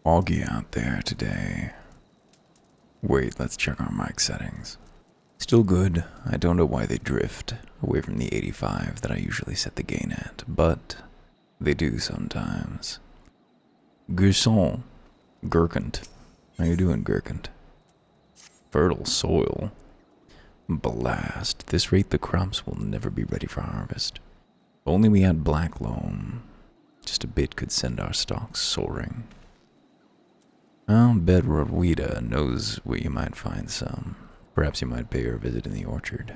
Foggy out there today. Wait, let's check our mic settings. Still good. I don't know why they drift away from the 85 that I usually set the gain at, but they do sometimes. Gerson. Gherkint. How you doing, Gherkint? Fertile soil. Blast. At this rate, the crops will never be ready for harvest. If only we had black loam. Just a bit could send our stocks soaring. I'll bet Rodwida knows where you might find some. Perhaps you might pay her a visit in the orchard.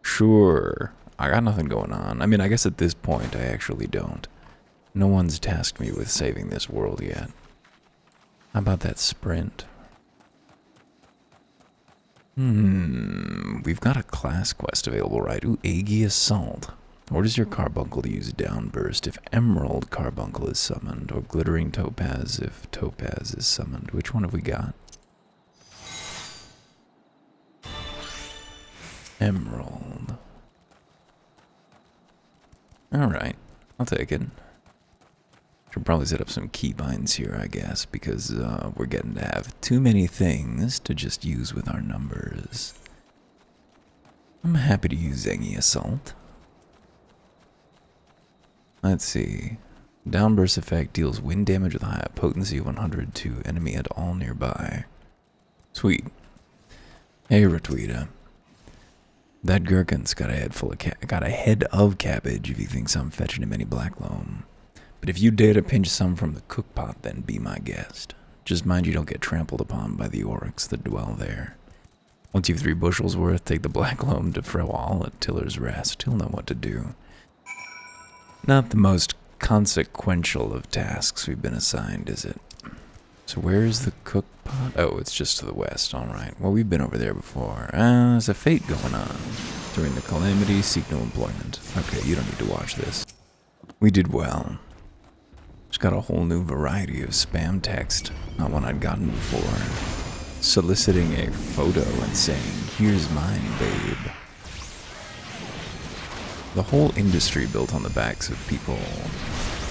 Sure. I got nothing going on. I mean, I guess at this point I actually don't. No one's tasked me with saving this world yet. How about that sprint? We've got a class quest available, right? Ooh, Aggie Assault. Orders your carbuncle to use downburst if emerald carbuncle is summoned, or glittering topaz if topaz is summoned. Which one have we got? Emerald. Alright, I'll take it. Should probably set up some keybinds here, I guess, because we're getting to have too many things to just use with our numbers. I'm happy to use Zengi Assault. Let's see. Downburst effect deals wind damage with a high potency of 100 to enemy at all nearby. Sweet. Hey, Retweeta. That gherkin's got a head of cabbage if he thinks I'm fetching him any black loam. But if you dare to pinch some from the cookpot, then be my guest. Just mind you don't get trampled upon by the orcs that dwell there. Once you've 3 bushels worth, take the black loam to Frewall at Tiller's Rest. He'll know what to do. Not the most consequential of tasks we've been assigned, is it? So where is the cookpot? Oh, it's just to the west, alright. Well, we've been over there before. There's a fate going on. During the calamity, seek no employment. Okay, you don't need to watch this. We did well. Just got a whole new variety of spam text, not one I'd gotten before. Soliciting a photo and saying, "Here's mine, babe." The whole industry built on the backs of people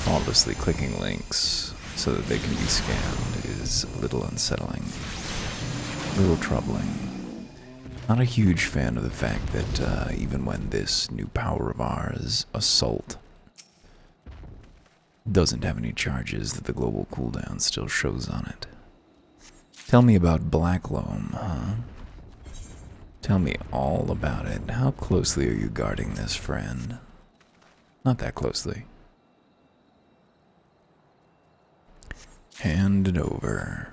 thoughtlessly clicking links so that they can be scammed is a little unsettling, a little troubling. Not a huge fan of the fact that even when this new power of ours, Assault, doesn't have any charges, that the global cooldown still shows on it. Tell me about Black Loam, huh? Tell me all about it. How closely are you guarding this, friend? Not that closely. Hand it over.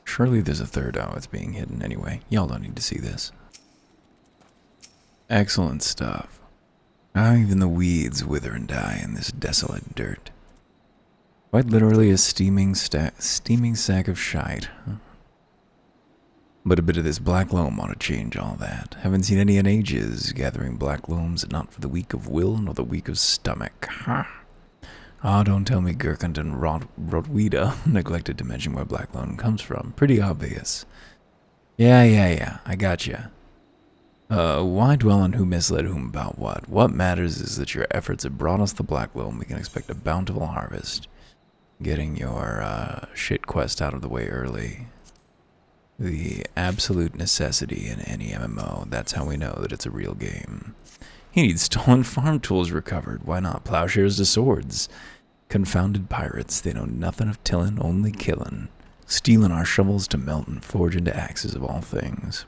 Surely there's a third. Oh, it's being hidden anyway. Y'all don't need to see this. Excellent stuff. How even the weeds wither and die in this desolate dirt. Quite literally a steaming sack of shite. But a bit of this black loam ought to change all that. Haven't seen any in ages. Gathering black loams not for the weak of will nor the weak of stomach. Ha! Ah, don't tell me Gherkint and Rodwida neglected to mention where black loam comes from. Pretty obvious. Yeah, I gotcha. Why dwell on who misled whom about what? What matters is that your efforts have brought us the black loam. We can expect a bountiful harvest. Getting your shit quest out of the way early. The absolute necessity in any MMO. That's how we know that it's a real game. He needs stolen farm tools recovered. Why not? Plowshares to swords. Confounded pirates. They know nothing of tillin', only killin'. Stealing our shovels to melt and forge into axes of all things.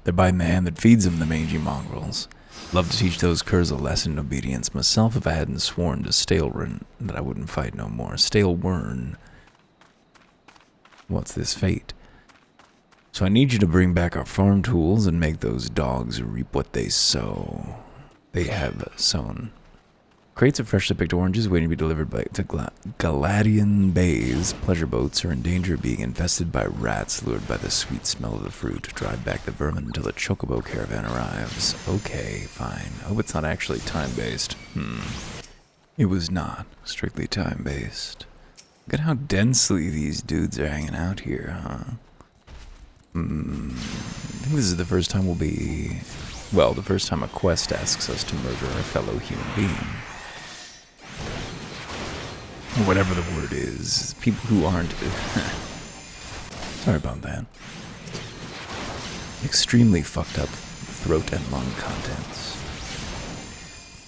They're biting the hand that feeds them, the mangy mongrels. Love to teach those curs a lesson in obedience. Myself, if I hadn't sworn to Stalewern that I wouldn't fight no more. Stalewern. What's this fate? So I need you to bring back our farm tools and make those dogs reap what they sow. They have sown. Crates of freshly picked oranges waiting to be delivered to Galadian Bays. Pleasure boats are in danger of being infested by rats lured by the sweet smell of the fruit. Drive back the vermin until the chocobo caravan arrives. Okay, fine. I hope it's not actually time-based. It was not strictly time-based. Look at how densely these dudes are hanging out here, huh? I think this is the first time the first time a quest asks us to murder a fellow human being. whatever the word is. People who aren't... Sorry about that. Extremely fucked up throat and lung contents.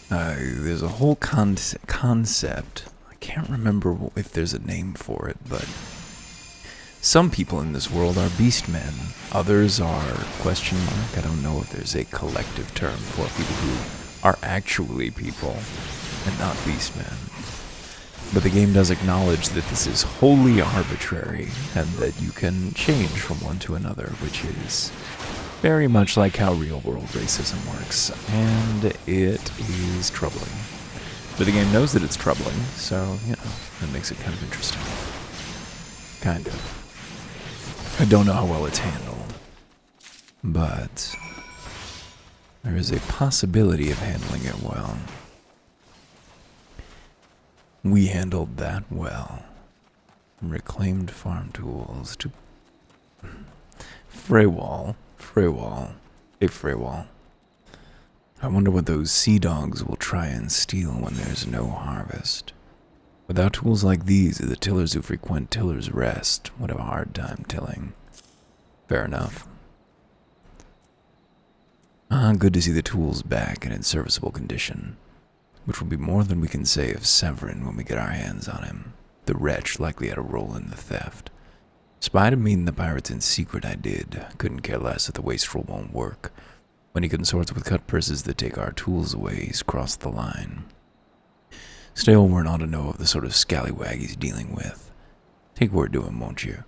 There's a whole concept. I can't remember if there's a name for it, but some people in this world are beastmen. Others are question mark. I don't know if there's a collective term for people who are actually people and not beastmen. But the game does acknowledge that this is wholly arbitrary and that you can change from one to another, which is very much like how real-world racism works, and it is troubling. But the game knows that it's troubling, so, you know, that makes it kind of interesting. Kind of. I don't know how well it's handled, but there is a possibility of handling it well. We handled that well. Reclaimed farm tools to Freywall. Hey, Freywall. I wonder what those sea dogs will try and steal when there's no harvest. Without tools like these, the tillers who frequent Tiller's Rest would have a hard time tilling. Fair enough. Good to see the tools back and in serviceable condition, which will be more than we can say of Severin when we get our hands on him. The wretch likely had a role in the theft. Spied him meeting the pirates in secret, I did. Couldn't care less if the wastrel won't work. When he consorts with cut purses that take our tools away, he's crossed the line. Stalewart ought to know of the sort of scallywag he's dealing with. Take word to him, won't you?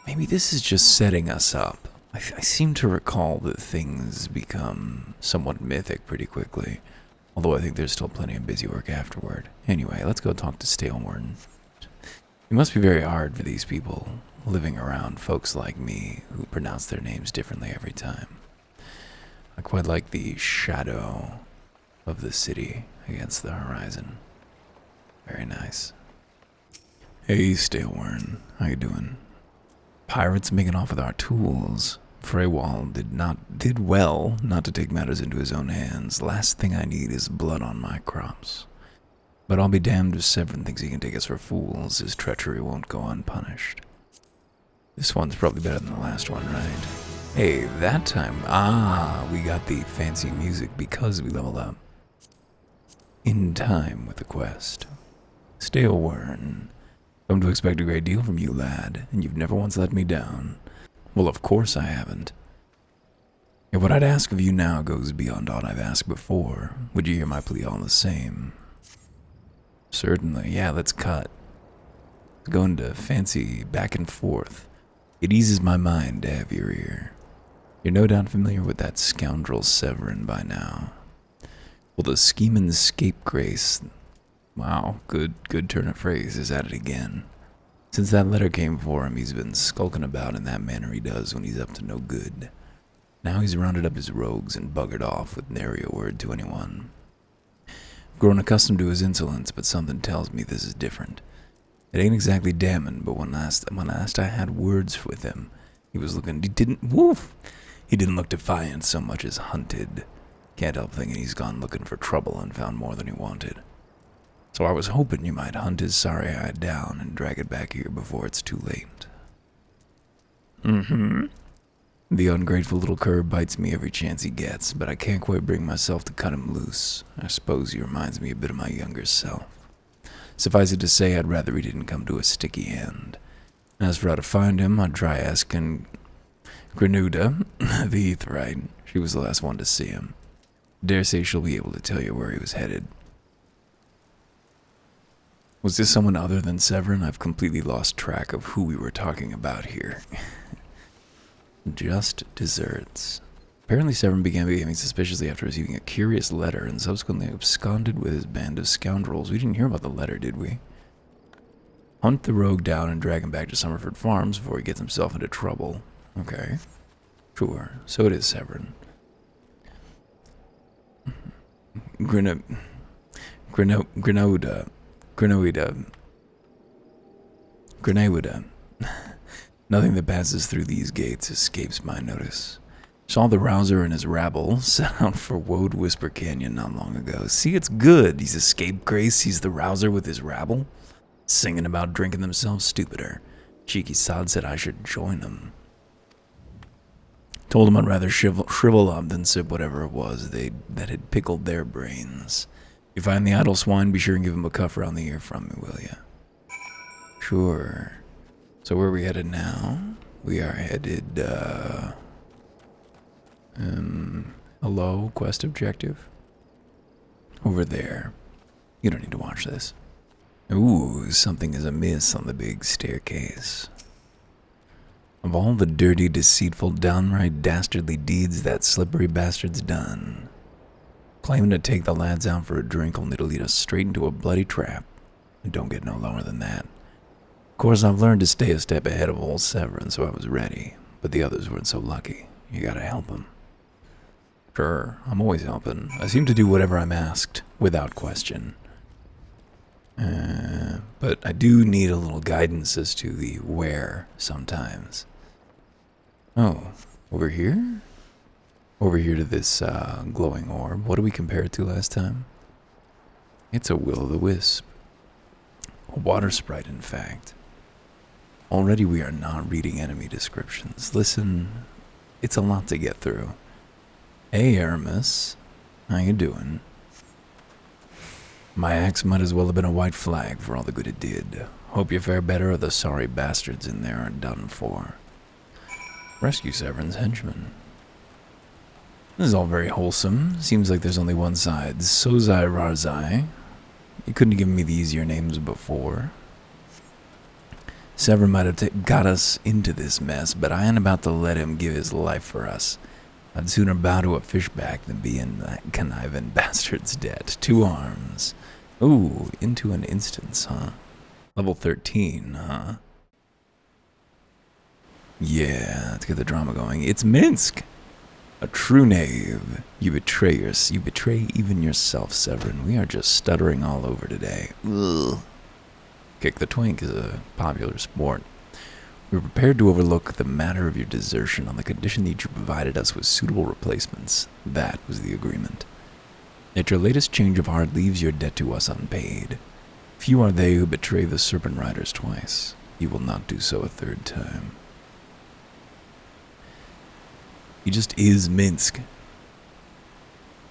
Maybe this is just setting us up. I seem to recall that things become somewhat mythic pretty quickly. Although I think there's still plenty of busy work afterward. Anyway, let's go talk to Stalewart. It must be very hard for these people living around folks like me who pronounce their names differently every time. I quite like the shadow of the city against the horizon. Very nice. Hey, Stalewart. How you doing? Pirates making off with our tools. Freywall did well not to take matters into his own hands. Last thing I need is blood on my crops. But I'll be damned if Severin thinks he can take us for fools. His treachery won't go unpunished. This one's probably better than the last one, right? Hey, that time, we got the fancy music because we leveled up. In time with the quest. Stalewart. Come to expect a great deal from you, lad, and you've never once let me down. Well, of course I haven't. And what I'd ask of you now goes beyond aught I've asked before. Would you hear my plea all the same? Certainly. Yeah, let's cut. Let's go into fancy back and forth. It eases my mind to have your ear. You're no doubt familiar with that scoundrel Severin by now. Well, the schemin' scapegrace... Wow, good turn of phrase is at it again. Since that letter came for him, he's been skulking about in that manner he does when he's up to no good. Now he's rounded up his rogues and buggered off with nary a word to anyone. Grown accustomed to his insolence, but something tells me this is different. It ain't exactly damning, but when last I had words with him, he didn't look defiant so much as hunted. Can't help thinking he's gone looking for trouble and found more than he wanted. So I was hoping you might hunt his sorry hide down and drag it back here before it's too late. The ungrateful little cur bites me every chance he gets, but I can't quite bring myself to cut him loose. I suppose he reminds me a bit of my younger self. Suffice it to say, I'd rather he didn't come to a sticky end. As for how to find him, I'd try asking Granuda, the Aetheryte. She was the last one to see him. Dare say she'll be able to tell you where he was headed. Was this someone other than Severin? I've completely lost track of who we were talking about here. Just desserts. Apparently Severin began behaving suspiciously after receiving a curious letter and subsequently absconded with his band of scoundrels. We didn't hear about the letter, did we? Hunt the rogue down and drag him back to Summerford Farms before he gets himself into trouble. Okay. Sure. So it is Severin. Grenouda. Nothing that passes through these gates escapes my notice. Saw the Rouser and his rabble set out for Woad Whisper Canyon not long ago. See, it's good. He's escaped grace. He's the Rouser with his rabble, singing about drinking themselves stupider. Cheeky sod said I should join him. Told him I'd rather shrivel up than sip whatever it was that had pickled their brains. You find the idle swine, be sure and give him a cuff around the ear from me, will ya? Sure. So where are we headed now? We are headed, hello, quest objective? Over there. You don't need to watch this. Ooh, something is amiss on the big staircase. Of all the dirty, deceitful, downright dastardly deeds that slippery bastard's done, claiming to take the lads out for a drink only to lead us straight into a bloody trap. And don't get no lower than that. Of course, I've learned to stay a step ahead of old Severin, so I was ready. But the others weren't so lucky. You gotta help them. Sure, I'm always helping. I seem to do whatever I'm asked, without question. But I do need a little guidance as to the where sometimes. Oh, over here? Over here to this glowing orb. What did we compare it to last time? It's a will-o'-the-wisp. A water sprite, in fact. Already we are not reading enemy descriptions. Listen, it's a lot to get through. Hey, Aramis. How you doing? My axe might as well have been a white flag for all the good it did. Hope you fare better or the sorry bastards in there are done for. Rescue Severin's henchman. This is all very wholesome. Seems like there's only one side. Sozai Rarzai. You couldn't have given me the easier names before. Severin might have got us into this mess, but I ain't about to let him give his life for us. I'd sooner bow to a fishback than be in that conniving bastard's debt. 2 arms. Ooh, into an instance, huh? Level 13, huh? Yeah, let's get the drama going. It's Minsc! A true knave. You betray even yourself, Severin. We are just stuttering all over today. Ugh. Kick the twink is a popular sport. We were prepared to overlook the matter of your desertion on the condition that you provided us with suitable replacements. That was the agreement. Yet your latest change of heart leaves your debt to us unpaid. Few are they who betray the Serpent Riders twice. You will not do so a 3rd time. He just is Minsc.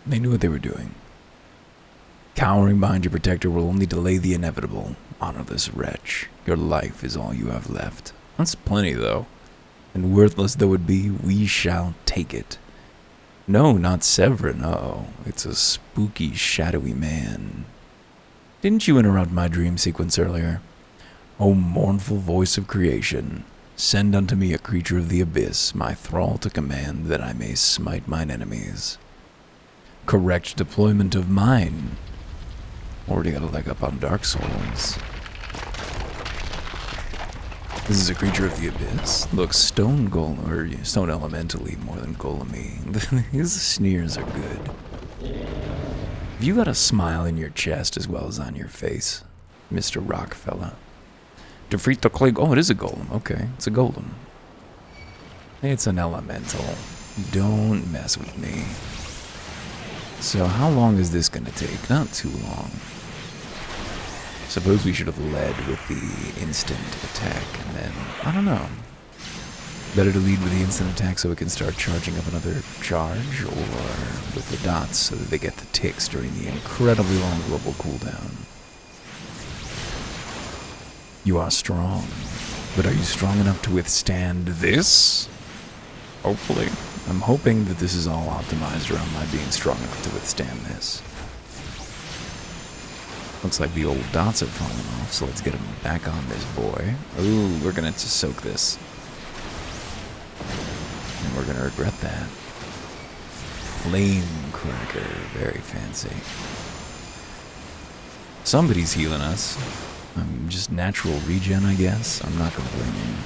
They knew what they were doing. Cowering behind your protector will only delay the inevitable. Honor this wretch. Your life is all you have left. That's plenty, though. And worthless though it be, we shall take it. No, not Severin, no. It's a spooky, shadowy man. Didn't you interrupt my dream sequence earlier? O mournful voice of creation, send unto me a creature of the abyss, my thrall to command, that I may smite mine enemies. Correct deployment of mine. Already got a leg up on Dark Souls. This is a creature of the abyss. Looks stone golem, or stone elementally more than golem-y. His sneers are good. Have you got a smile in your chest as well as on your face, Mr. Rockfella? Defeat the clay. Oh, it is a golem. Okay, it's a golem. It's an elemental. Don't mess with me. So how long is this gonna take? Not too long. Suppose we should have led with the instant attack, and then, I don't know. Better to lead with the instant attack so it can start charging up another charge, or with the dots so that they get the ticks during the incredibly long global cooldown. You are strong, but are you strong enough to withstand this? Hopefully. I'm hoping that this is all optimized around my being strong enough to withstand this. Looks like the old dots have fallen off, so let's get him back on this boy. Ooh, we're gonna just soak this. And we're gonna regret that. Flame cracker, very fancy. Somebody's healing us. Just natural regen, I guess. I'm not complaining.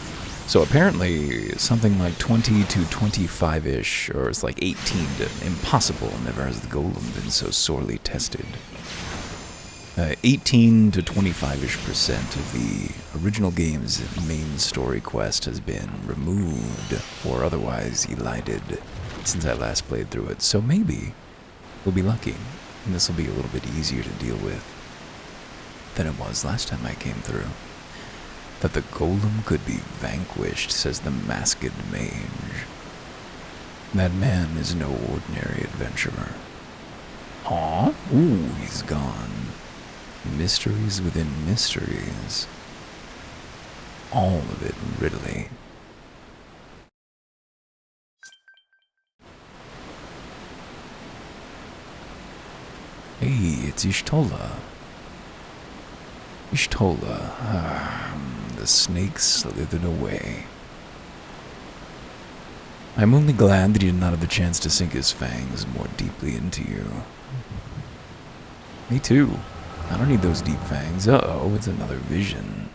So apparently, something like 20 to 25-ish, or it's like 18 to impossible, never has the golem been so sorely tested. 18 to 25-ish% of the original game's main story quest has been removed or otherwise elided. since I last played through it, so maybe we'll be lucky, and this will be a little bit easier to deal with than it was last time I came through. That the golem could be vanquished, says the masked mage. That man is no ordinary adventurer. Huh? Ooh, he's gone. Mysteries within mysteries. All of it riddly. Hey, it's Y'shtola. Y'shtola. The snake slithered away. I'm only glad that he did not have the chance to sink his fangs more deeply into you. Me too. I don't need those deep fangs. Uh-oh, it's another vision.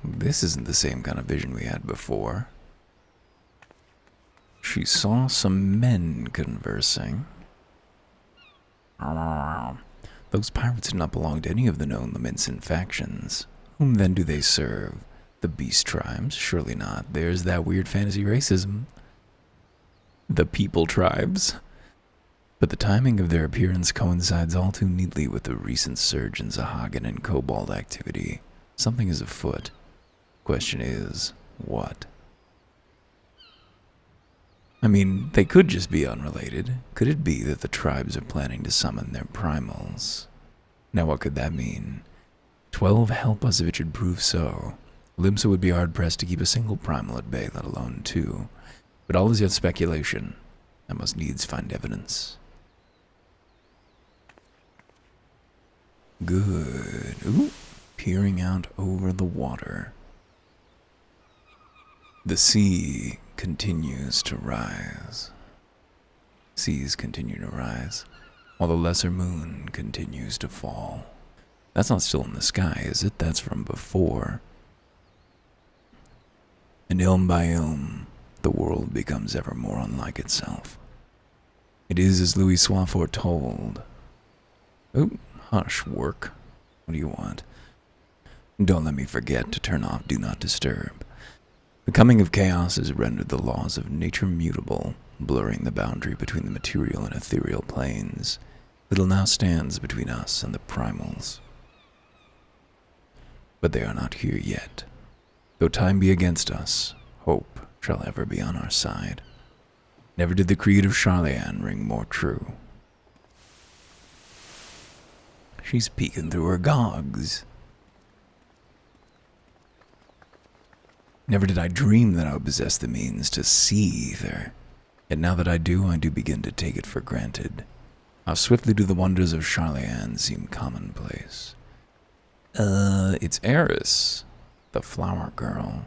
This isn't the same kind of vision we had before. She saw some men conversing. Those pirates did not belong to any of the known Lamencent factions. Whom then do they serve? The beast tribes? Surely not. There's that weird fantasy racism. The people tribes. But the timing of their appearance coincides all too neatly with the recent surge in Zahagan and Cobalt activity. Something is afoot. Question is, what? I mean, they could just be unrelated. Could it be that the tribes are planning to summon their primals? Now what could that mean? 12 help us if it should prove so. Limsa would be hard-pressed to keep a single primal at bay, let alone 2. But all is yet speculation. I must needs find evidence. Good. Ooh, peering out over the water. The sea continues to rise. Seas continue to rise, while the lesser moon continues to fall. That's not still in the sky, is it? That's from before. And ilm by ilm, the world becomes ever more unlike itself. It is as Louis Soif foretold. Oh, hush, work. What do you want? Don't let me forget to turn off Do Not Disturb. The coming of chaos has rendered the laws of nature mutable, blurring the boundary between the material and ethereal planes. Little now stands between us and the primals. But they are not here yet. Though time be against us, hope shall ever be on our side. Never did the creed of Sharlayan ring more true. She's peeking through her gogs. Never did I dream that I would possess the means to see either. Yet now that I do begin to take it for granted. How swiftly do the wonders of Sharlayan seem commonplace. It's Eris, the flower girl.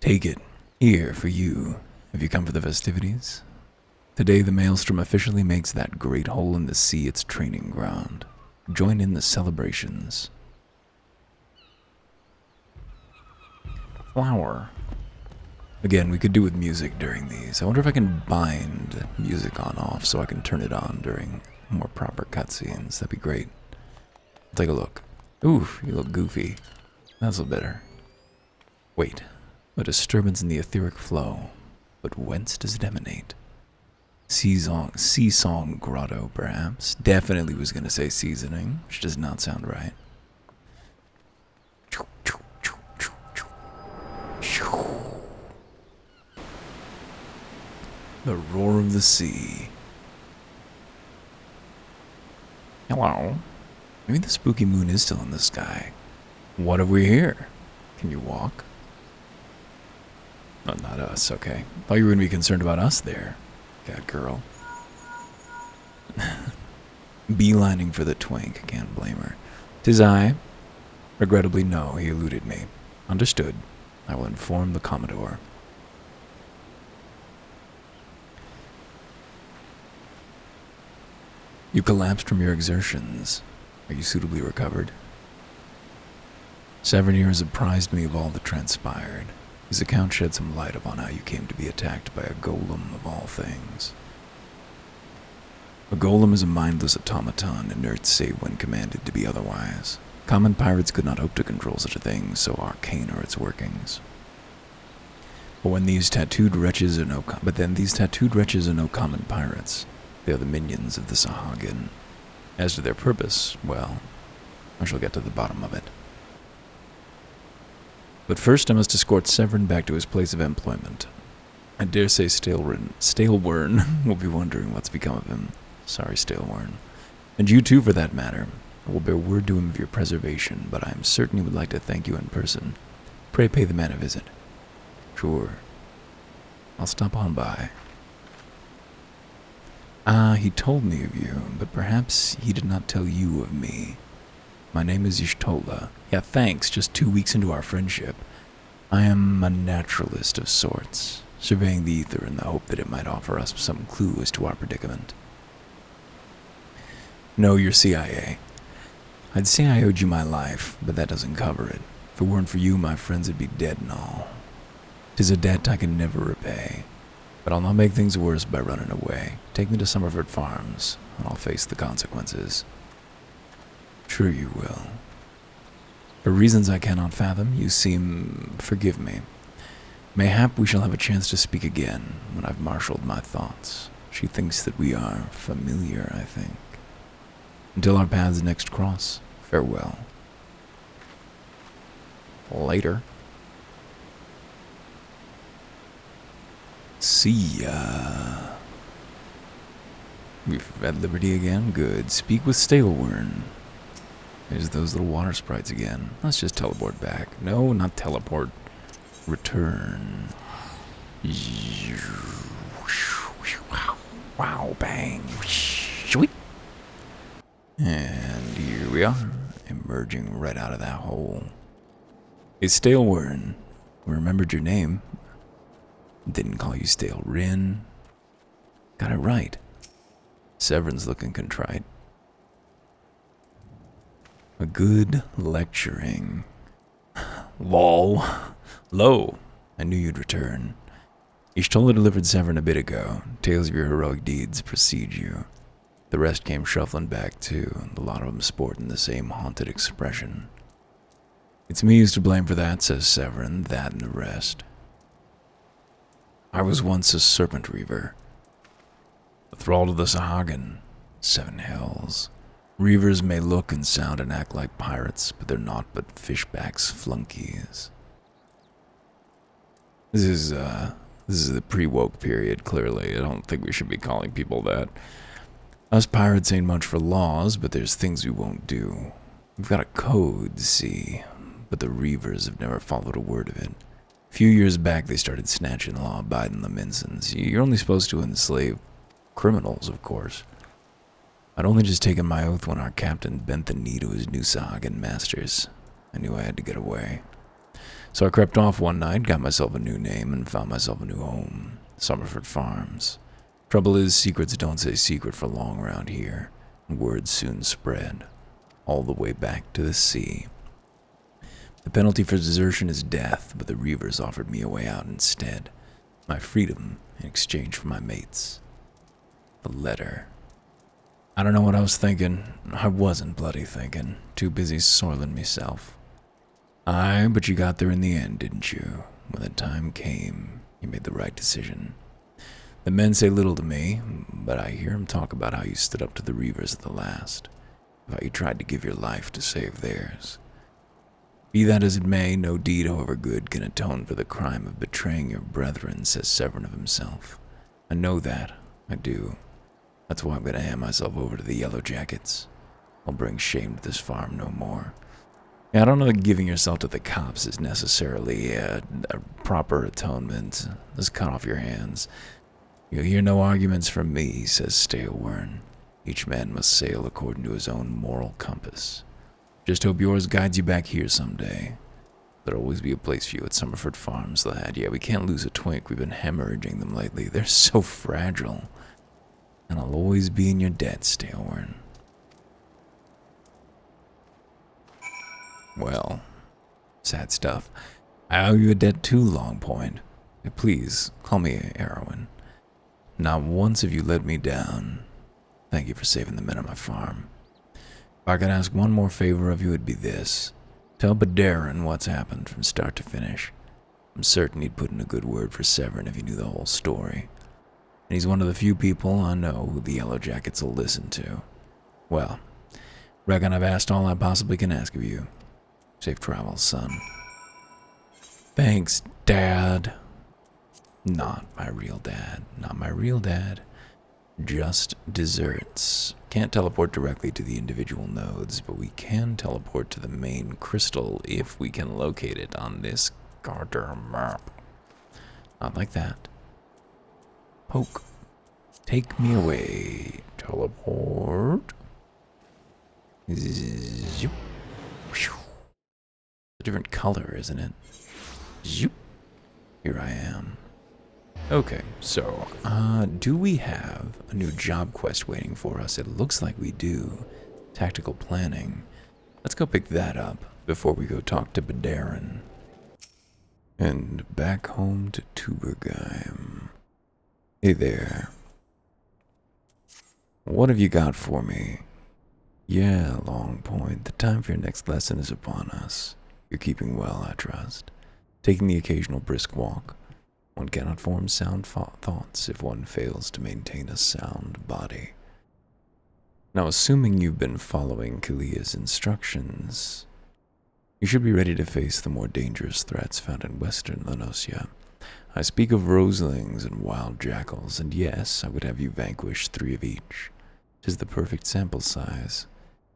Take it. Here, for you. Have you come for the festivities? Today, the Maelstrom officially makes that great hole in the sea its training ground. Join in the celebrations. Flower. Again, we could do with music during these. I wonder if I can bind music on off so I can turn it on during more proper cutscenes. That'd be great. Take a look. Ooh, you look goofy. That's a little better. Wait. A disturbance in the etheric flow. But whence does it emanate? Sea song grotto, perhaps. Definitely was going to say seasoning, which does not sound right. The roar of the sea. Hello. Maybe the spooky moon is still in the sky. What have we here? Can you walk? Oh, not us, okay. Thought you were going to be concerned about us there, cat girl. Beelining for the twink, can't blame her. 'Tis I. Regrettably, no, he eluded me. Understood. I will inform the Commodore. You collapsed from your exertions. Are you suitably recovered? Severnir has apprised me of all that transpired. His account shed some light upon how you came to be attacked by a golem of all things. A golem is a mindless automaton, inert save when commanded to be otherwise. Common pirates could not hope to control such a thing, so arcane are its workings. But these tattooed wretches are no common pirates. They are the minions of the Sahagin. As to their purpose, well, I shall get to the bottom of it. But first I must escort Severin back to his place of employment. I dare say Stalewern will be wondering what's become of him. Sorry, Stalewern. And you too, for that matter. I will bear word to him of your preservation, but I am certain he would like to thank you in person. Pray pay the man a visit. Sure. I'll stop on by. He told me of you, but perhaps he did not tell you of me. My name is Y'shtola. Yeah, thanks, just 2 weeks into our friendship. I am a naturalist of sorts, surveying the ether in the hope that it might offer us some clue as to our predicament. No, you're CIA. I'd say I owed you my life, but that doesn't cover it. If it weren't for you, my friends would be dead and all. 'Tis a debt I can never repay. But I'll not make things worse by running away. Take me to Summerford Farms, and I'll face the consequences. Sure you will. For reasons I cannot fathom, you seem... forgive me. Mayhap we shall have a chance to speak again, when I've marshaled my thoughts. She thinks that we are familiar, I think. Until our paths next cross, farewell. Later. See ya. We've at liberty again? Good. Speak with Stalewern. There's those little water sprites again. Let's just teleport back. No, not teleport. Return. Wow, bang. Sweet. And here we are, emerging right out of that hole. Hey, Stalewern. We remembered your name. Didn't call you Stalewrin. Got it right. Severin's looking contrite. A good lecturing. Lol. Lo, I knew you'd return. Y'shtola delivered Severin a bit ago. Tales of your heroic deeds precede you. The rest came shuffling back too, the lot of them sporting the same haunted expression. It's me who's to blame for that, says Severin, that and the rest. I was once a serpent reaver. The thrall to the Sahagin. 7 hells. Reavers may look and sound and act like pirates, but they're not but fishbacks flunkies. This is the pre-woke period, clearly. I don't think we should be calling people that. Us pirates ain't much for laws, but there's things we won't do. We've got a code, see, but the Reavers have never followed a word of it. A few years back, they started snatching law-abiding Laminsons. You're only supposed to enslave criminals, of course. I'd only just taken my oath when our captain bent the knee to his new Sahagin masters. I knew I had to get away. So I crept off one night, got myself a new name, and found myself a new home. Summerford Farms. Trouble is, secrets don't stay secret for long around here, and word soon spread, all the way back to the sea. The penalty for desertion is death, but the Reavers offered me a way out instead. My freedom in exchange for my mates. The letter. I don't know what I was thinking. I wasn't bloody thinking. Too busy soiling myself. Aye, but you got there in the end, didn't you? When the time came, you made the right decision. The men say little to me, but I hear them talk about how you stood up to the Reavers at the last. How you tried to give your life to save theirs. Be that as it may, no deed, however good, can atone for the crime of betraying your brethren, says Severin of himself. I know that. I do. That's why I'm going to hand myself over to the Yellow Jackets. I'll bring shame to this farm no more. Yeah, I don't know that giving yourself to the cops is necessarily a proper atonement. Just cut off your hands. You'll hear no arguments from me, says Stalewern. Each man must sail according to his own moral compass. Just hope yours guides you back here someday. There'll always be a place for you at Summerford Farms, lad. Yeah, we can't lose a twink. We've been hemorrhaging them lately. They're so fragile. And I'll always be in your debt, Stalewern. Well, sad stuff. I owe you a debt too, Longpoint. Please, call me Erwin. Not once have you let me down. Thank you for saving the men on my farm. If I could ask one more favor of you, it'd be this. Tell Badarin what's happened from start to finish. I'm certain he'd put in a good word for Severin if he knew the whole story. And he's one of the few people I know who the Yellow Jackets will listen to. Well, reckon I've asked all I possibly can ask of you. Safe travels, son. Thanks, Dad. Not my real dad. Not my real dad. Just desserts. Can't teleport directly to the individual nodes, but we can teleport to the main crystal if we can locate it on this goddamn map. Not like that. Poke. Take me away. Teleport. Zoop. A different color, isn't it? Zoop. Here I am. Okay, so, do we have a new job quest waiting for us? It looks like we do. Tactical planning. Let's go pick that up before we go talk to Badarin. And back home to Tubergheim. Hey there. What have you got for me? Yeah, Long Point. The time for your next lesson is upon us. You're keeping well, I trust. Taking the occasional brisk walk. One cannot form sound thoughts if one fails to maintain a sound body. Now, assuming you've been following Kalia's instructions, you should be ready to face the more dangerous threats found in western La Noscea. I speak of roselings and wild jackals, and yes, I would have you vanquish 3 of each. 'Tis the perfect sample size.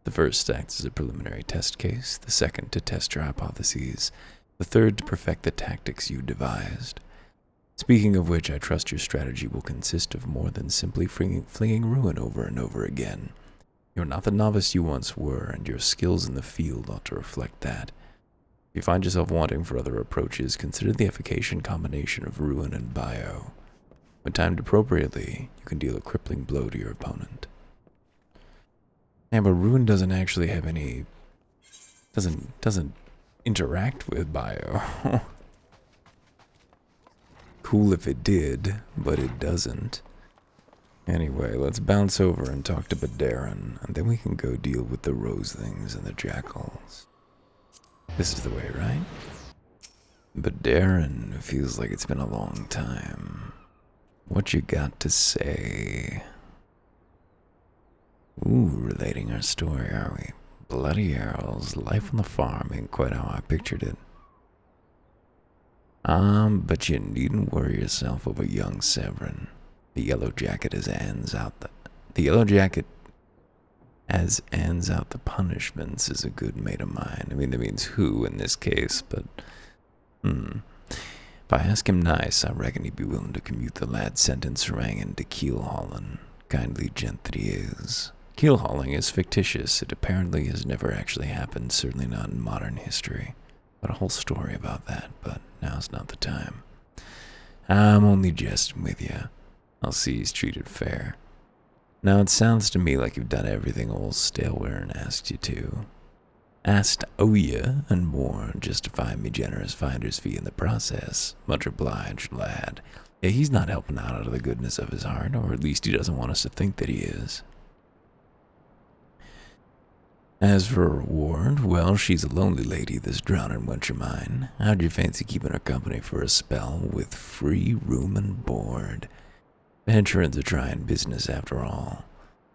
The first acts as a preliminary test case, the second to test your hypotheses, the third to perfect the tactics you devised. Speaking of which, I trust your strategy will consist of more than simply flinging ruin over and over again. You're not the novice you once were, and your skills in the field ought to reflect that. If you find yourself wanting for other approaches, consider the efficacious combination of ruin and bio. When timed appropriately, you can deal a crippling blow to your opponent. Yeah, but ruin doesn't actually have any... doesn't interact with bio. Cool if it did, but it doesn't. Anyway, let's bounce over and talk to Badarin, and then we can go deal with the roselings and the jackals. This is the way, right? Badarin, feels like it's been a long time. What you got to say? Ooh, relating our story, are we? Bloody arrows, life on the farm ain't quite how I pictured it. But you needn't worry yourself over young Severin. The Yellow Jacket as hands out the punishments is a good mate of mine. I mean, that means who in this case, but if I ask him nice, I reckon he'd be willing to commute the lad's sentence from hanging to keel-hauling. Kindly gent that he is. Keel-hauling is fictitious. It apparently has never actually happened, certainly not in modern history. Got a whole story about that, but now's not the time. I'm only jesting with you. I'll see he's treated fair. Now it sounds to me like you've done everything old Staleware asked you to. Asked ya and more, justifying me generous finder's fee in the process. Much obliged, lad. Yeah, he's not helping out of the goodness of his heart, or at least he doesn't want us to think that he is. As for a reward, well, she's a lonely lady, this drowning wench of mine. How'd you fancy keeping her company for a spell with free room and board? Veteran's a trying business after all.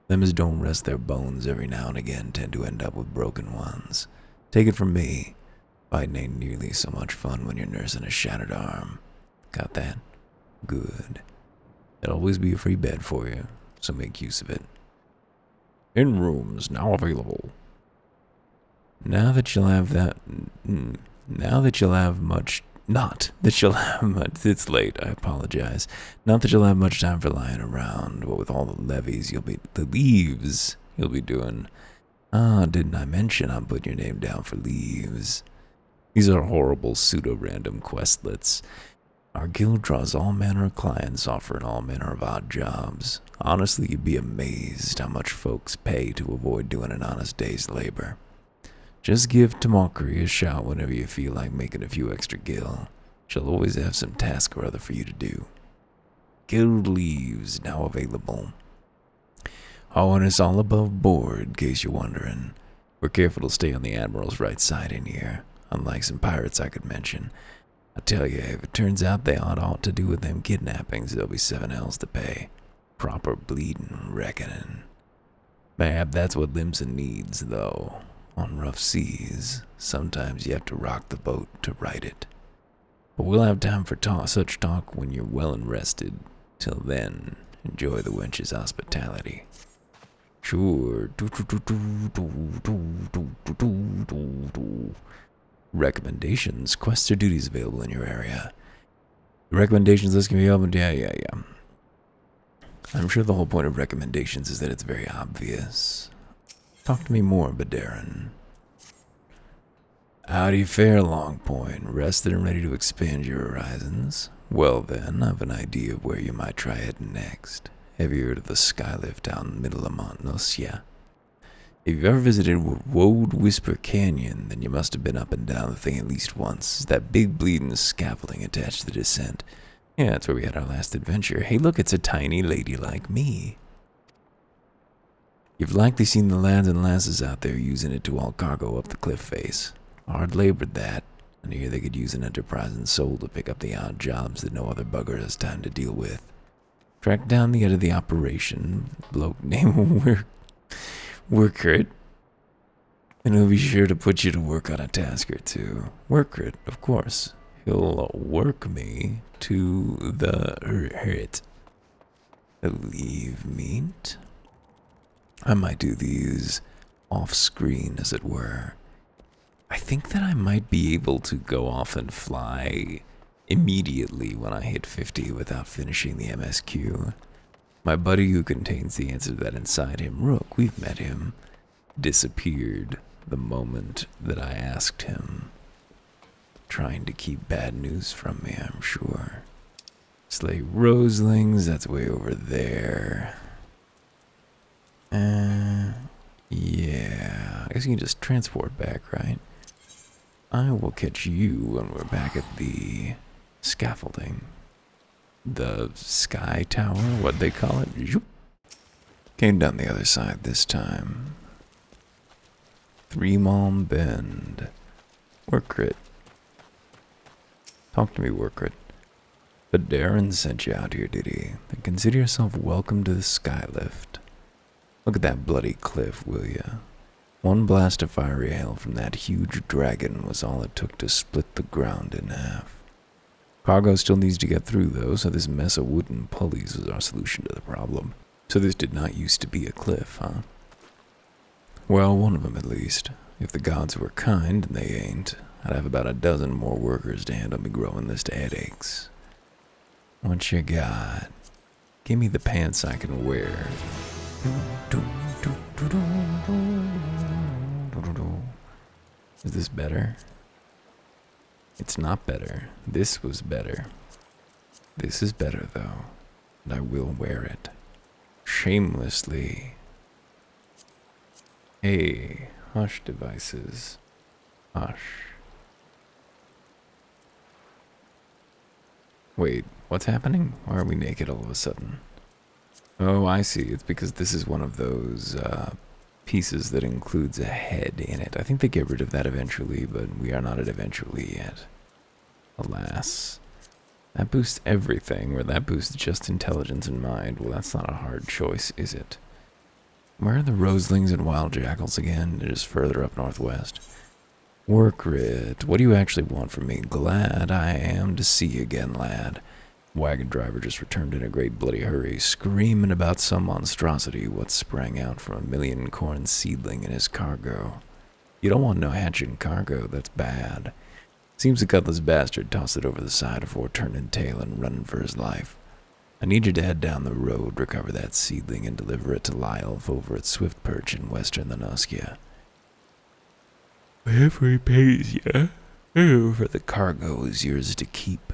Them as don't rest their bones every now and again tend to end up with broken ones. Take it from me, fighting ain't nearly so much fun when you're nursing a shattered arm. Got that? Good. There'll always be a free bed for you, so make use of it. In rooms now available. Not that you'll have much, it's late, I apologize. Not that you'll have much time for lying around, but with all the levies you'll be doing. Didn't I mention I'm putting your name down for leaves? These are horrible pseudo-random questlets. Our guild draws all manner of clients offering all manner of odd jobs. Honestly, you'd be amazed how much folks pay to avoid doing an honest day's labor. Just give Tamokri a shout whenever you feel like making a few extra gil. She'll always have some task or other for you to do. Guild leaves now available. Oh, and it's all above board, in case you're wondering. We're careful to stay on the Admiral's right side in here, unlike some pirates I could mention. I tell you, if it turns out they ought aught to do with them kidnappings, there'll be 7 hells to pay. Proper bleeding reckoning. Mayhap that's what Limson needs, though. On rough seas, sometimes you have to rock the boat to right it. But we'll have time for such talk when you're well and rested. Till then, enjoy the wench's hospitality. Sure. Recommendations. Quests or duties available in your area. The recommendations list can be opened. Yeah. I'm sure the whole point of recommendations is that it's very obvious. Talk to me more, Baderin. How do you fare, Longpoint? Rested and ready to expand your horizons? Well then, I've an idea of where you might try heading next. Have you heard of the skylift down in the middle of Mont Nocia? If you've ever visited Woad Whisper Canyon, then you must have been up and down the thing at least once. It's that big bleeding scaffolding attached to the descent. Yeah, that's where we had our last adventure. Hey look, it's a tiny lady like me. You've likely seen the lads and lasses out there using it to haul cargo up the cliff face. Hard labored that, and here they could use an enterprising soul to pick up the odd jobs that no other bugger has time to deal with. Track down the head of the operation, bloke named Workrit, and he'll be sure to put you to work on a task or two. Workrit, of course. He'll work me to the hurt. Leave meat. I might do these off-screen, as it were. I think that I might be able to go off and fly immediately when I hit 50 without finishing the MSQ. My buddy who contains the answer to that inside him, Rook, we've met him, disappeared the moment that I asked him. Trying to keep bad news from me, I'm sure. Slay Roselings, that's way over there. Yeah, I guess you can just transport back, right? I will catch you when we're back at the scaffolding. The sky tower, what they call it? Zoop. Came down the other side this time. 3 Malm Bend. Workrit. Talk to me, Workrit. But Darren sent you out here, did he? Then consider yourself welcome to the skylift. Look at that bloody cliff, will ya? One blast of fiery hail from that huge dragon was all it took to split the ground in half. Cargo still needs to get through, though, so this mess of wooden pulleys is our solution to the problem. So this did not used to be a cliff, huh? Well, one of them at least. If the gods were kind, and they ain't, I'd have about a dozen more workers to handle me growing list of headaches. What you got? Give me the pants I can wear. Is this better? It's not better. This was better. This is better, though, and I will wear it. Shamelessly. Hey, hush devices. Hush. Wait, what's happening? Why are we naked all of a sudden? Oh, I see. It's because this is one of those pieces that includes a head in it. I think they get rid of that eventually, but we are not at eventually yet. Alas. That boosts everything, or that boosts just intelligence and mind. Well, that's not a hard choice, is it? Where are the Roselings and Wild Jackals again? They're just further up northwest. Workrit, what do you actually want from me? Glad I am to see you again, lad. Wagon driver just returned in a great bloody hurry, screaming about some monstrosity what sprang out from a 1,000,000 corn seedling in his cargo. You don't want no hatching cargo, that's bad. Seems the gutless bastard tossed it over the side before turning tail and running for his life. I need you to head down the road, recover that seedling, and deliver it to Lyelf over at Swift Perch in western Lanoskia. Whatever he pays you, for the cargo is yours to keep.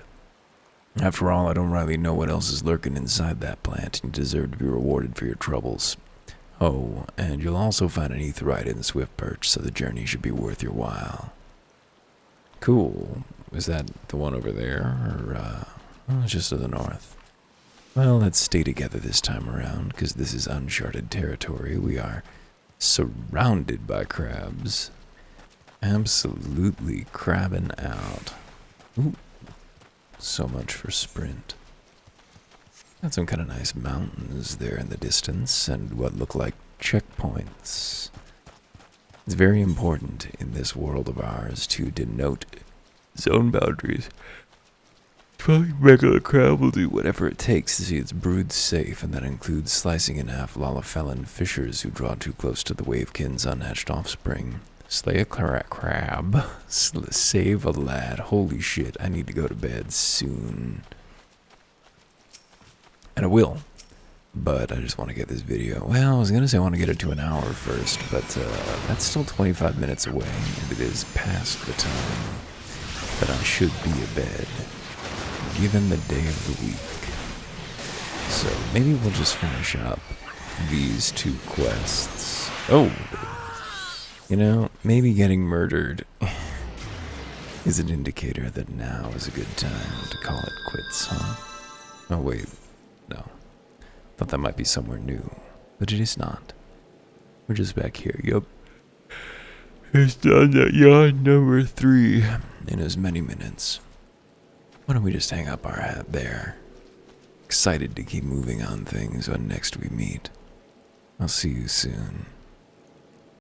After all, I don't really know what else is lurking inside that plant, and you deserve to be rewarded for your troubles. Oh, and you'll also find an aetheryte in the Swift Perch, so the journey should be worth your while. Cool. Is that the one over there, or, oh, it's just to the north? Well, let's stay together this time around, because this is uncharted territory. We are surrounded by crabs. Absolutely crabbing out. Ooh, so much for sprint. Got some kind of nice mountains there in the distance, and what look like checkpoints. It's very important in this world of ours to denote zone boundaries. Probably regular crab will do whatever it takes to see its brood safe, and that includes slicing in half Lalafellan fishers who draw too close to the wavekin's unhatched offspring. Slay a crab. Save a lad. Holy shit, I need to go to bed soon. And I will. But I just want to get this video. Well, I was going to say I want to get it to an hour first, but that's still 25 minutes away, and it is past the time that I should be abed, given the day of the week. So maybe we'll just finish up these two quests. Oh! You know, maybe getting murdered is an indicator that now is a good time to call it quits, huh? Oh wait, no. Thought that might be somewhere new, but it is not. We're just back here, yup. It's done that yawn number 3 in as many minutes. Why don't we just hang up our hat there? Excited to keep moving on things when next we meet. I'll see you soon.